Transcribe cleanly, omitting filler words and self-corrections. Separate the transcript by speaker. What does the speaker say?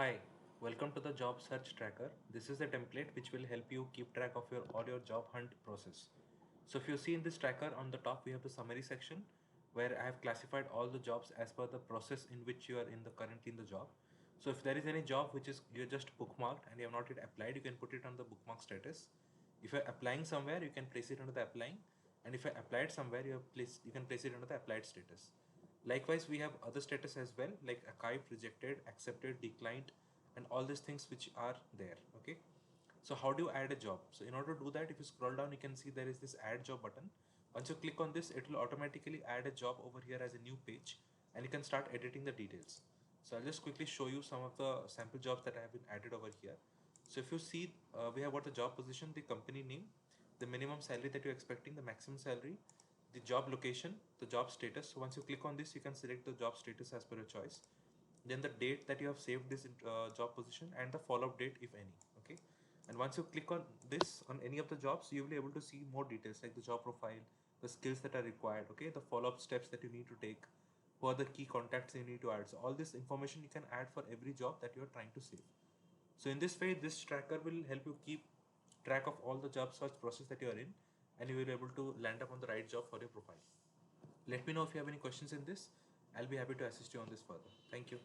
Speaker 1: Hi, welcome to the job search tracker. This is a template which will help you keep track of all your job hunt process. So if you see in this tracker on the top, we have the summary section where I have classified all the jobs as per the process in which you are currently in the job. So if there is any job which is you're just bookmarked and you have not yet applied, you can put it on the bookmark status. If you're applying somewhere, you can place it under the applying, and if I applied somewhere, you can place it under the applied status. Likewise, we have other status as well, like archived, rejected, accepted, declined, and all these things which are there. Okay. So how do you add a job? So in order to do that, if you scroll down, you can see there is this add job button. Once you click on this, it will automatically add a job over here as a new page, and you can start editing the details. So I'll just quickly show you some of the sample jobs that have been added over here. So if you see, we have got the job position, the company name, the minimum salary that you're expecting, the maximum salary, the job location, the job status. So once you click on this, you can select the job status as per your choice. Then the date that you have saved this job position and the follow-up date, if any. Okay. And once you click on this on any of the jobs, you will be able to see more details like the job profile, the skills that are required, okay, the follow-up steps that you need to take, who are the key contacts you need to add. So all this information you can add for every job that you're trying to save. So in this way, this tracker will help you keep track of all the job search process that you are in, and you will be able to land up on the right job for your profile. Let me know if you have any questions in this. I'll be happy to assist you on this further. Thank you.